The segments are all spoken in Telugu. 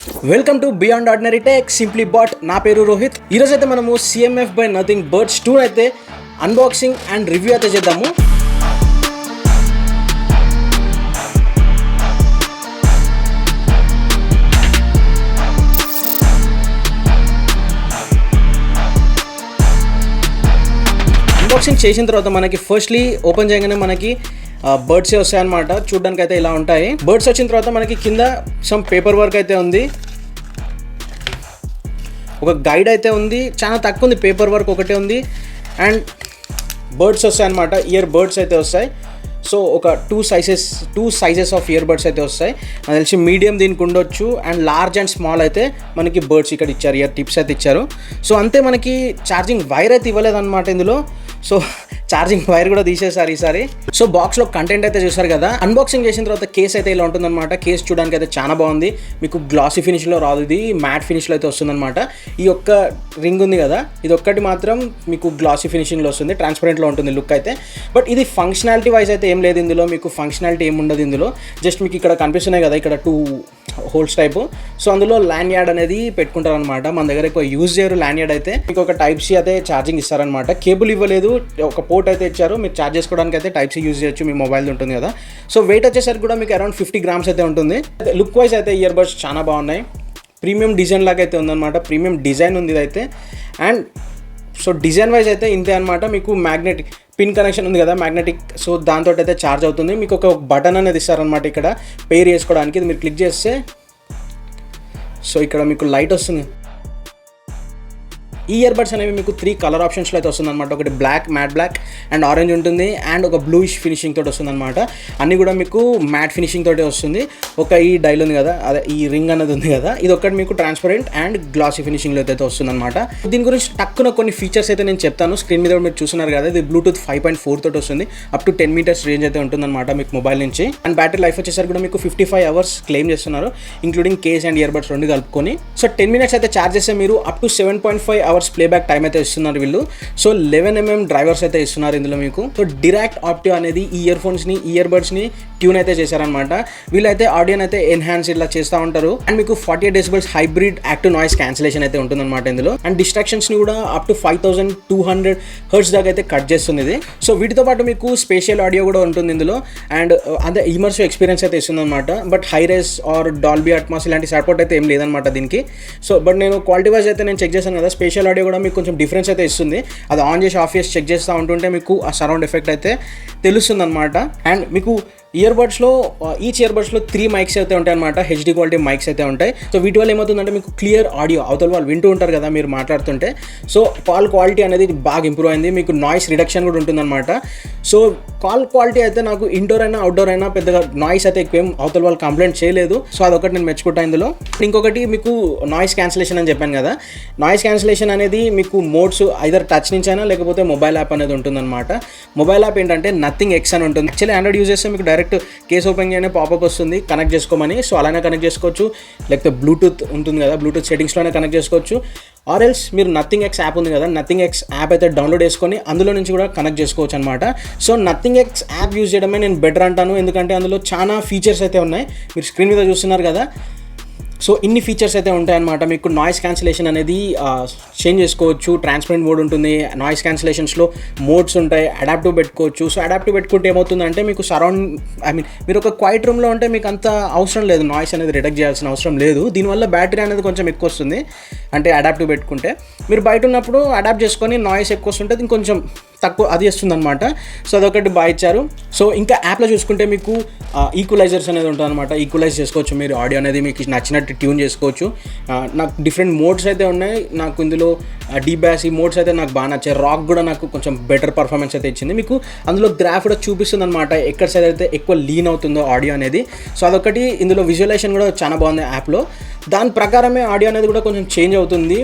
Welcome to beyond ordinary tech simply bot. నా పేరు రోహిత్. ఈరోజు అయితే మనము CMF బై నథింగ్ బర్డ్స్ 2 అయితే అన్బాక్సింగ్ అండ్ రివ్యూ అయితే చేద్దాము. అన్బాక్సింగ్ చేసిన తర్వాత మనకి ఫస్ట్లీ ఓపెన్ చేయగానే మనకి బర్డ్స్ వస్తాయి అనమాట. చూడడానికి అయితే ఇలా ఉంటాయి. బర్డ్స్ వచ్చిన తర్వాత మనకి కింద సమ్ పేపర్ వర్క్ అయితే ఉంది, ఒక గైడ్ అయితే ఉంది. చాలా తక్కువ ఉంది, పేపర్ వర్క్ ఒకటే ఉంది. అండ్ బర్డ్స్ వస్తాయి అనమాట, ఇయర్ బర్డ్స్ అయితే వస్తాయి. సో ఒక two sizes of year birds అయితే వస్తాయి. నాకు తెలిసి మీడియం దీనికి ఉండొచ్చు, అండ్ లార్జ్ అండ్ స్మాల్ అయితే మనకి బర్డ్స్ ఇక్కడ ఇచ్చారు, ఇయర్ టిప్స్ అయితే ఇచ్చారు. సో అంతే, మనకి ఛార్జింగ్ వైర్ అయితే ఇవ్వలేదన్నమాట ఇందులో. సో ఛార్జింగ్ వైర్ కూడా తీసేసారు ఈసారి. సో బాక్స్లో కంటెంట్ అయితే చూసారు కదా. అన్బాక్సింగ్ చేసిన తర్వాత కేస్ అయితే ఇలా ఉంటుందన్నమాట. కేస్ చూడడానికి అయితే చాలా బాగుంది. మీకు గ్లాసీ ఫినిష్లో రాదు, ఇది మ్యాట్ ఫినిష్లో అయితే వస్తుందన్నమాట. ఈ ఒక్క రింగ్ ఉంది కదా, ఇది ఒక్కటి మాత్రం మీకు గ్లాసీ ఫినిషింగ్లో వస్తుంది, ట్రాన్స్పరెంట్లో ఉంటుంది లుక్ అయితే. బట్ ఇది ఫంక్షనాలిటీ వైజ్ అయితే ఏం లేదు ఇందులో, మీకు ఫంక్షనాలిటీ ఏమి ఉండదు ఇందులో. జస్ట్ మీకు ఇక్కడ కనిపిస్తున్నాయి కదా, ఇక్కడ 2 హోల్స్ టైపు. సో అందులో ల్యాండ్ యార్డ్ అనేది పెట్టుకుంటారు అనమాట. మన దగ్గర ఎక్కువ యూజ్ చేయరు ల్యాండ్ యార్డ్ అయితే. మీకు ఒక టైప్ సి అయితే ఛార్జింగ్ ఇస్తారనమాట. కేబుల్ ఇవ్వలేదు, ఒక పోర్ట్ అయితే ఇచ్చారు. మీరు ఛార్జ్ చేసుకోవడానికి అయితే టైప్ సి యూజ్ చేయొచ్చు, మీ మొబైల్ ఉంటుంది కదా. సో వెయిట్ వచ్చేసరికి కూడా మీకు అరౌండ్ 50 grams అయితే ఉంటుంది. లుక్ వైజ్ అయితే ఇయర్ బడ్స్ చాలా బాగున్నాయి. ప్రీమియం డిజైన్ లాగా అయితే ఉందన్నమాట, ప్రీమియం డిజైన్ ఉంది ఇదైతే. అండ్ సో డిజైన్ వైజ్ అయితే ఇంతే అనమాట. మీకు మ్యాగ్నెటిక్ పిన్ కనెక్షన్ ఉంది కదా, మ్యాగ్నెటిక్. సో దాంతో అయితే ఛార్జ్ అవుతుంది. మీకు ఒక బటన్ అనేది ఇస్తారనమాట ఇక్కడ పేర్ చేసుకోవడానికి. ఇది మీరు క్లిక్ చేస్తే సో ఇక్కడ మీకు లైట్ వస్తుంది. ఈ ఇయర్ బడ్స్ అనేవి మీకు 3 కలర్ ఆప్షన్స్లో అయితే వస్తుంది అనమాట. ఒకటి black, matte black and orange ఉంటుంది, అండ్ ఒక బ్లూయిష్ ఫినిషింగ్ తోటి వస్తుంది అనమాట. అన్నీ కూడా మీకు మ్యాట్ ఫినిషింగ్ తోటి వస్తుంది. ఒక ఈ డైల్ ఉంది కదా, అదే ఈ రింగ్ అనేది ఉంది కదా, ఇది ఒకటి మీకు ట్రాన్స్పరెంట్ అండ్ గ్లాసీ ఫినిషింగ్లో అయితే వస్తుంది అనమాట. దీని గురించి తక్కువ కొన్ని ఫీచర్స్ అయితే నేను చెప్తాను. స్క్రీన్ మీద మీరు చూస్తున్నారు కదా, ఇది బ్లూటూత్ 5.4 తోటి వస్తుంది. అప్ టు 10 meters రేంజ్ అయితే ఉంటుందన్నమాట మీకు మొబైల్ నుంచి. అండ్ బ్యాటరీ లైఫ్ వచ్చేసరికి కూడా మీకు 55 hours క్లెయిమ్ చేస్తున్నారు, including case and ear buds 2 కలుపుకొని. సో 10 minutes అయితే ఛార్జ్ చేస్తే మీరు up to 7.5 hours playback time అయితే ఇస్తున్నారు వీళ్ళు. సో 11mm డ్రైవర్స్ అయితే ఇస్తున్నారు ఇందులో మీకు. సో డిరాక్ట్ ఆప్టివ్ అనేది ఈ ఇయర్ ఫోన్స్ని, ఇయర్ బడ్స్ని ట్యూన్ అయితే చేశారనమాట. వీళ్ళైతే ఆడియోని అయితే ఎన్హాన్స్ ఇలా చేస్తూ ఉంటారు. అండ్ మీకు 48 decibels hybrid active noise cancellation అయితే ఉంటుందన్నమాట ఇందులో. అండ్ డిస్ట్రాక్షన్స్ని కూడా అప్ టు 5200 Hz దాకా అయితే కట్ చేస్తుంది ఇది. సో వీటితో పాటు మీకు స్పేషియల్ ఆడియో కూడా ఉంటుంది ఇందులో. అండ్ అదే ఇమర్సివ్ ఎక్స్పీరియన్స్ అయితే ఇస్తుంది అనమాట. But hi res or Dolby Atmos ఇలాంటి సపోర్ట్ అయితే ఏం లేదనమాట దీనికి. సో బట్ నేను క్వాలిటీ వైజ్ అయితే నేను చెక్ చేశాను కదా, స్పేషియల్ ఆడియో కూడా మీకు కొంచెం డిఫరెన్స్ అయితే ఇస్తుంది. అది ఆన్ చేసి ఆఫ్ చేసి చెక్ చేస్తూ ఉంటుంటే మీకు ఆ సరౌండ్ ఎఫెక్ట్ అయితే తెలుస్తుంది అనమాట. అండ్ మీకు ఇయర్ బడ్స్లో ఈచ్ ఇయర్ బడ్స్లో 3 mics అయితే ఉంటాయి అనమాట, హెచ్డి క్వాలిటీ మైక్స్ అయితే ఉంటాయి. సో వీటి వల్ల ఏమవుతుందంటే మీకు క్లియర్ ఆడియో అవతల వాళ్ళు వింటూ ఉంటారు కదా మీరు మాట్లాడుతుంటే. సో కాల్ క్వాలిటీ అనేది బాగా ఇంప్రూవ్ అయింది, మీకు నాయిస్ రిడక్షన్ కూడా ఉంటుందన్నమాట. సో కాల్ క్వాలిటీ అయితే నాకు ఇండోర్ అయినా అవుట్డోర్ అయినా పెద్దగా నాయిస్ అయితే ఎక్కువ అవతల వాళ్ళు కంప్లైంట్ చేయలేదు. సో అదొకటి నేను మెచ్చుకుంటాను ఇందులో. ఇంకొకటి మీకు నాయిస్ క్యాన్సిలేషన్ అని చెప్పాను కదా, నాయిస్ క్యాన్సిలేషన్ అనేది మీకు మోడ్స్ ఐదర్ టచ్ నుంచి అయినా లేకపోతే మొబైల్ యాప్ అనేది ఉంటుందన్నమాట. మొబైల్ యాప్ ఏంటంటే నథింగ్ ఎక్స్ అని ఉంటుంది. యాక్చువల్లీ ఆండ్రాయిడ్ యూజ్ చేస్తే మీకు డైరెక్ట్ కేస్ ఓపెన్ చేయనే పాపప్ వస్తుంది కనెక్ట్ చేసుకోమని. సో అలానే కనెక్ట్ చేసుకోవచ్చు, లేకపోతే బ్లూటూత్ ఉంటుంది కదా, బ్లూటూత్ సెట్టింగ్స్లోనే కనెక్ట్ చేసుకోవచ్చు. ఆర్ ఎల్స్ మీరు నథింగ్ ఎక్స్ యాప్ ఉంది కదా, నథింగ్ ఎక్స్ యాప్ అయితే డౌన్లోడ్ చేసుకొని అందులో నుంచి కూడా కనెక్ట్ చేసుకోవచ్చు అనమాట. So nothing X app use చేయడమే నేను బెటర్ అంటాను, ఎందుకంటే అందులో చాలా ఫీచర్స్ అయితే ఉన్నాయి. మీరు స్క్రీన్ మీద చూస్తున్నారు కదా, సో ఇన్ని ఫీచర్స్ అయితే ఉంటాయన్నమాట. మీకు నాయిస్ క్యాన్సిలేషన్ అనేది చేంజ్ చేసుకోవచ్చు, ట్రాన్స్పరెంట్ మోడ్ ఉంటుంది, నాయిస్ క్యాన్సిలేషన్స్లో మోడ్స్ ఉంటాయి, అడాప్టివ్ పెట్టుకోవచ్చు. సో అడాప్టివ్ పెట్టుకుంటే ఏమవుతుందంటే మీకు మీరు ఒక క్వైట్ రూమ్లో ఉంటే మీకు అంత అవసరం లేదు, నాయిస్ అనేది రిడక్ట్ చేయాల్సిన అవసరం లేదు. దీనివల్ల బ్యాటరీ అనేది కొంచెం ఎక్కువ వస్తుంది, అంటే అడాప్టివ్ పెట్టుకుంటే. మీరు బయట ఉన్నప్పుడు అడాప్ట్ చేసుకొని నాయిస్ ఎక్కువ వస్తుంటే ఇంకొంచెం తక్కువ అది వస్తుంది అనమాట. సో అదొకటి బాగా ఇచ్చారు. సో ఇంకా యాప్లో చూసుకుంటే మీకు ఈక్వలైజర్స్ అనేది ఉంటుంది అనమాట. ఈక్వలైజ్ చేసుకోవచ్చు మీరు, ఆడియో అనేది మీకు నచ్చినట్టు ట్యూన్ చేసుకోవచ్చు. నాకు డిఫరెంట్ మోడ్స్ అయితే ఉన్నాయి. నాకు ఇందులో డీబ్యాస్ ఈ మోడ్స్ అయితే నాకు బాగా నచ్చాయి. రాక్ కూడా నాకు కొంచెం బెటర్ పర్ఫార్మెన్స్ అయితే ఇచ్చింది. మీకు అందులో గ్రాఫ్ కూడా చూపిస్తుంది అనమాట, ఎక్కడ సైడ్ అయితే ఎక్కువ లీన్ అవుతుందో ఆడియో అనేది. సో అదొకటి. ఇందులో విజువలైజేషన్ కూడా చాలా బాగుంది యాప్లో. దాని ప్రకారమే ఆడియో అనేది కూడా కొంచెం చేంజ్ అవుతుంది.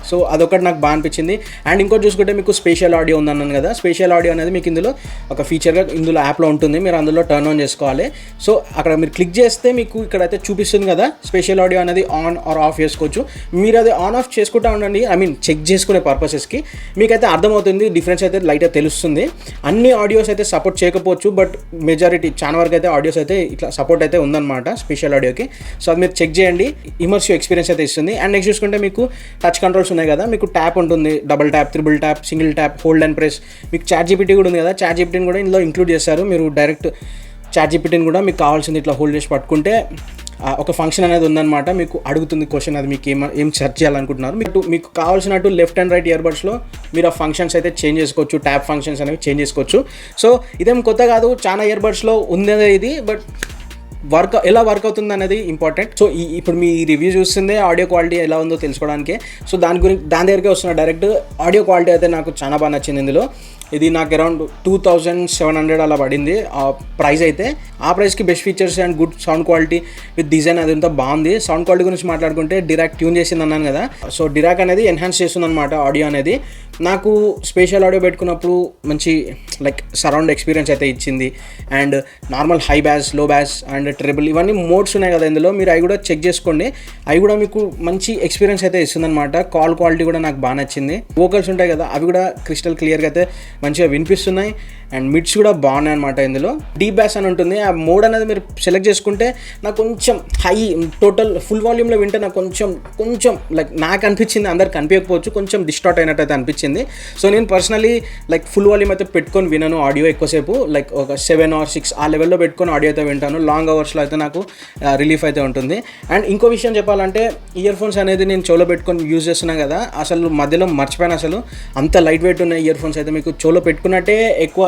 సో అదొకటి నాకు బాగా అనిపించింది. అండ్ ఇంకోటి చూసుకుంటే మీకు స్పేషియల్ ఆడియో ఉందన్నాను కదా, స్పేషియల్ ఆడియో అనేది మీకు ఇందులో ఒక ఫీచర్గా ఇందులో యాప్లో ఉంటుంది, మీరు అందులో టర్న్ ఆన్ చేసుకోవాలి. సో అక్కడ మీరు క్లిక్ చేస్తే మీకు ఇక్కడైతే చూపిస్తుంది కదా స్పేషియల్ ఆడియో అనేది ఆన్ ఆర్ ఆఫ్ చేసుకోవచ్చు. మీరు అది ఆన్ ఆఫ్ చేసుకుంటా ఉండండి, ఐ మీన్ చెక్ చేసుకునే పర్పసెస్కి మీకైతే అర్థమవుతుంది, డిఫరెన్స్ అయితే లైట్గా తెలుస్తుంది. అన్ని ఆడియోస్ అయితే సపోర్ట్ చేయకపోవచ్చు, బట్ మెజారిటీ చాలా వరకు అయితే ఆడియోస్ అయితే ఇట్లా సపోర్ట్ అయితే ఉందన్నమాట స్పెషల్ ఆడియోకి. సో అది మీరు చెక్ చేయండి, ఇమర్సివ్ ఎక్స్పీరియన్స్ అయితే ఇస్తుంది. అండ్ నెక్స్ట్ చూసుకుంటే మీకు టచ్ కంట్రోల్స్ ఉన్నాయి కదా, మీకు ట్యాప్ ఉంటుంది, double tap, triple tap, single tap, hold and press. మీకు ChatGPT కూడా ఉంది కదా, ChatGPTని కూడా ఇందులో ఇంక్లూడ్ చేస్తారు. మీరు డైరెక్ట్ ChatGPTని కూడా మీకు కావాల్సింది ఇట్లా హోల్డ్ చేసి పట్టుకుంటే ఒక ఫంక్షన్ అనేది ఉందన్నమాట. మీకు అడుగుతుంది క్వశ్చన్, అది మీకు ఏం సెర్చ్ చేయాలనుకుంటున్నారు, మీకు కావాల్సినట్టు లెఫ్ట్ అండ్ రైట్ ఇయర్బడ్స్లో మీరు ఆ ఫంక్షన్స్ అయితే చేంజ్ చేసుకోవచ్చు, ట్యాప్ ఫంక్షన్స్ అనేవి చేంజ్ చేసుకోవచ్చు. సో ఇదేం కొత్త కాదు, చాలా ఇయర్బడ్స్లో ఉంది ఇది, బట్ ఎలా వర్క్ అవుతుంది అనేది ఇంపార్టెంట్. సో ఇప్పుడు మీ రివ్యూ చూస్తుందే ఆడియో క్వాలిటీ ఎలా ఉందో తెలుసుకోవడానికి. సో దాని దగ్గరికి వస్తున్న డైరెక్ట్ ఆడియో క్వాలిటీ అయితే నాకు చాలా బాగా నచ్చింది. ఇందులో ఇది నాకు అరౌండ్ 2700 అలా పడింది ఆ ప్రైస్ అయితే. ఆ ప్రైస్కి best features and good sound quality with design అదంతా బాగుంది. సౌండ్ క్వాలిటీ గురించి మాట్లాడుకుంటే డిరాక్ ట్యూన్ చేసింది అన్నాను కదా, సో డిరాక్ అనేది ఎన్హాన్స్ చేస్తుంది అనమాట ఆడియో అనేది. నాకు స్పెషల్ ఆడియో పెట్టుకున్నప్పుడు మంచి లైక్ సరౌండ్ ఎక్స్పీరియన్స్ అయితే ఇచ్చింది. అండ్ నార్మల్ హై బ్యాస్, లో బ్యాస్ అండ్ ట్రిబుల్ ఇవన్నీ మోడ్స్ ఉన్నాయి కదా ఇందులో, మీరు అవి కూడా చెక్ చేసుకోండి. అవి కూడా మీకు మంచి ఎక్స్పీరియన్స్ అయితే ఇస్తుంది అనమాట. కాల్ క్వాలిటీ కూడా నాకు బాగా నచ్చింది. వోకల్స్ ఉంటాయి కదా, అవి కూడా క్రిస్టల్ క్లియర్గా అయితే మంచిగా వినిపిస్తున్నాయి. అండ్ మిడ్స్ కూడా బాగున్నాయి అనమాట. ఇందులో డీప్ బ్యాస్ అని ఉంటుంది, ఆ మోడ్ అనేది మీరు సెలెక్ట్ చేసుకుంటే నాకు కొంచెం హై టోటల్ ఫుల్ వాల్యూమ్లో వింటే నాకు కొంచెం లైక్ నాకు అనిపించింది, అందరికి కనిపించకపోవచ్చు, కొంచెం డిస్టార్ట్ అయినట్టు అయితే అనిపించింది. సో నేను పర్సనలీ లైక్ ఫుల్ వాల్యూమ్ అయితే పెట్టుకొని వినను ఆడియో ఎక్కువసేపు, లైక్ ఒక 7 or 6 ఆ లెవెల్లో పెట్టుకొని ఆడియో అయితే వింటాను. లాంగ్ అవర్స్లో అయితే నాకు రిలీఫ్ అయితే ఉంటుంది. అండ్ ఇంకో విషయం చెప్పాలంటే ఇయర్ ఫోన్స్ అనేది నేను చెవులో పెట్టుకొని యూజ్ చేస్తున్నాను కదా, అసలు మధ్యలో మర్చిపోయాను, అసలు అంత లైట్ వెయిట్ ఉన్న ఇయర్ ఫోన్స్ అయితే మీకు చెవులో పెట్టుకున్నట్టే ఎక్కువ.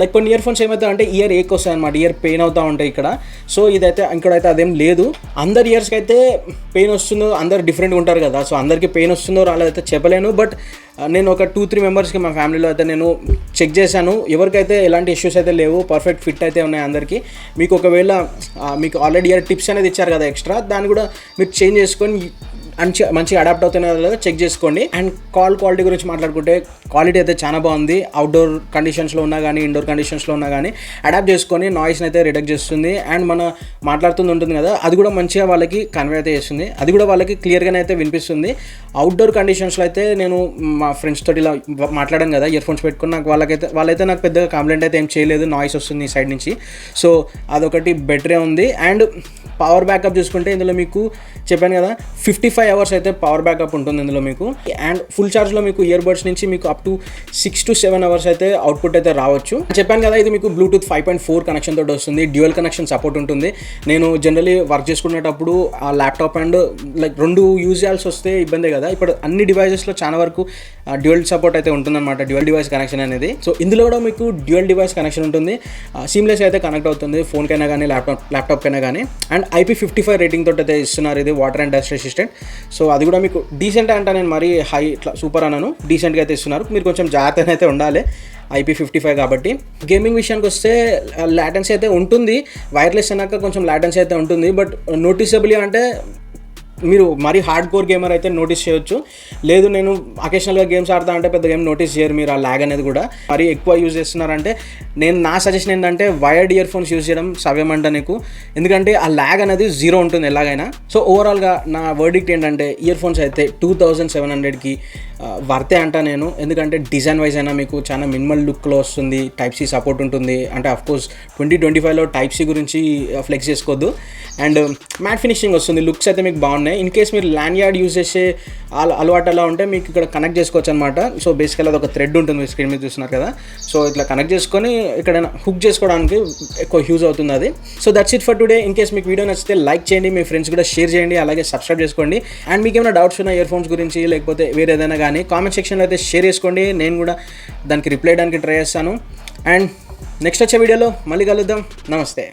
లైక్ కొన్ని ఇయర్ ఫోన్స్ ఏమవుతాయి అంటే ఇయర్ ఏక్ వస్తాయి అనమాట, ఇయర్ పెయిన్ అవుతూ ఉంటాయి ఇక్కడ. సో ఇదైతే ఇక్కడైతే అదేం లేదు. అందరి ఇయర్స్కి అయితే పెయిన్ వస్తుందో, అందరు డిఫరెంట్గా ఉంటారు కదా, సో అందరికీ పెయిన్ వస్తుందో రాలేదైతే చెప్పలేను. బట్ నేను ఒక 2-3 మెంబర్స్కి మా ఫ్యామిలీలో అయితే నేను చెక్ చేశాను, ఎవరికైతే ఎలాంటి ఇష్యూస్ అయితే లేవు, పర్ఫెక్ట్ ఫిట్ అయితే ఉన్నాయి అందరికీ. మీకు ఒకవేళ మీకు ఆల్రెడీ ఇయర్ టిప్స్ అనేది ఇచ్చారు కదా ఎక్స్ట్రా, దాన్ని కూడా మీరు చేంజ్ చేసుకొని మంచిగా అడాప్ట్ అవుతున్నాయో లేదో చెక్ చేసుకోండి. అండ్ కాల్ క్వాలిటీ గురించి మాట్లాడుకుంటే క్వాలిటీ అయితే చాలా బాగుంది. అవుట్డోర్ కండిషన్స్లో ఉన్నా కానీ ఇండోర్ కండిషన్స్లో ఉన్నా కానీ అడాప్ట్ చేసుకొని నాయిస్ని అయితే రిడక్ట్ చేస్తుంది. అండ్ మన మాట్లాడుతుంది ఉంటుంది కదా, అది కూడా మంచిగా వాళ్ళకి కన్వే అయితే చేస్తుంది, అది కూడా వాళ్ళకి క్లియర్గానే అయితే వినిపిస్తుంది. అవుట్డోర్ కండిషన్స్లో అయితే నేను మా ఫ్రెండ్స్ తోటి ఇలా మాట్లాడాను కదా ఇయర్ ఫోన్స్ పెట్టుకుని, నాకు వాళ్ళైతే నాకు పెద్దగా కంప్లైంట్ అయితే ఏం చేయలేదు, నాయిస్ వస్తుంది ఈ సైడ్ నుంచి. సో అదొకటి బెటరే ఉంది. అండ్ పవర్ బ్యాకప్ చూసుకుంటే ఇందులో మీకు చెప్పాను కదా 55 hours అయితే పవర్ బ్యాకప్ ఉంటుంది ఇందులో మీకు. అండ్ ఫుల్ ఛార్జ్లో మీకు ఇయర్ బడ్స్ నుంచి మీకు అప్ టు 6 to 7 hours అయితే అవుట్పుట్ అయితే రావచ్చు. చెప్పాను కదా ఇది మీకు బ్లూటూత్ 5.4 కనెక్షన్ తోటి వస్తుంది, డ్యూయల్ కనెక్షన్ సపోర్ట్ ఉంటుంది. నేను జనరలీ వర్క్ చేసుకునేటప్పుడు ఆ ల్యాప్టాప్ అండ్ లైక్ 2 యూజ్ చేయాల్సి వస్తే ఇబ్బందే కదా, ఇప్పుడు అన్ని డివైజెస్లో చాలా వరకు డ్యూయల్ సపోర్ట్ అయితే ఉంటుందన్నమాట, డ్యూయల్ డివైస్ కనెక్షన్ అనేది. సో ఇందులో కూడా మీకు డ్యూయల్ డివైస్ కనెక్షన్ ఉంటుంది, సీమ్లెస్ అయితే కనెక్ట్ అవుతుంది ఫోన్కైనా కానీ ల్యాప్టాప్కైనా కానీ. అండ్ IP55 రేటింగ్ తోటి అయితే ఇస్తున్నారు ఇది water and dust resistant. So అది కూడా మీకు డీసెంట్ అంటే నేను మరీ హై ఇట్లా సూపర్ అన్నాను, డీసెంట్గా అయితే ఇస్తున్నారు. మీరు కొంచెం జాగ్రత్తగా అయితే ఉండాలి IP55 కాబట్టి. గేమింగ్ విషయానికి వస్తే లాటెన్సీ అయితే ఉంటుంది, వైర్లెస్ అన్నాక కొంచెం లాటెన్సీ అయితే ఉంటుంది. బట్ నోటీసబుల్ అంటే మీరు మరీ హార్డ్ కోర్ గేమర్ అయితే నోటీస్ చేయొచ్చు, లేదు నేను అకేషనల్గా గేమ్స్ ఆడతా అంటే పెద్ద గేమ్ నోటీస్ చేయరు మీరు ఆ ల్యాగ్ అనేది కూడా. మరీ ఎక్కువ యూజ్ చేస్తున్నారంటే నా సజెషన్ ఏంటంటే వైర్డ్ ఇయర్ ఫోన్స్ యూజ్ చేయడం సవ్యమంట నీకు, ఎందుకంటే ఆ ల్యాగ్ అనేది 0 ఉంటుంది ఎలాగైనా. సో ఓవరాల్గా నా వర్డిక్ట్ ఏంటంటే ఇయర్ ఫోన్స్ అయితే 2700కి వర్తే అంట నేను, ఎందుకంటే డిజైన్ వైజ్ అయినా మీకు చాలా మినిమల్ లుక్లో వస్తుంది, Type-C సపోర్ట్ ఉంటుంది. అంటే అఫ్కోర్స్ 2025లో Type-C గురించి ఫ్లెక్స్ చేసుకోవద్దు. అండ్ మ్యాట్ ఫినిషింగ్ వస్తుంది, లుక్స్ అయితే మీకు బాగున్నాయి. ఇన్ కేస్ మీరు ల్యాన్యార్డ్ యూజ్ చేసే అలవాటు అలా ఉంటే మీకు ఇక్కడ కనెక్ట్ చేసుకోవచ్చు అనమాట. సో బేసికల్ అది ఒక థ్రెడ్ ఉంటుంది, మీరు స్క్రీన్ మీద చూస్తున్నారు కదా, సో ఇట్లా కనెక్ట్ చేసుకొని ఇక్కడ హుక్ చేసుకోవడానికి ఎక్కువ యూజ్ అవుతుంది అది. So that's it for today. In case మీకు వీడియో నచ్చితే లైక్ చేయండి, మీ ఫ్రెండ్స్ కూడా షేర్ చేయండి, అలాగే సబ్స్క్రైబ్ చేసుకోండి. అండ్ మీకు ఏమైనా డౌట్స్ ఉన్న ఇయర్ ఫోన్స్ గురించి లేకపోతే వేరే ఏదైనా కానీ కామెంట్ సెక్షన్లో అయితే షేర్ చేసుకోండి, నేను కూడా దానికి రిప్లై చేయడానికి ట్రై చేస్తాను. అండ్ నెక్స్ట్ వచ్చే వీడియోలో మళ్ళీ కలుద్దాం. నమస్తే.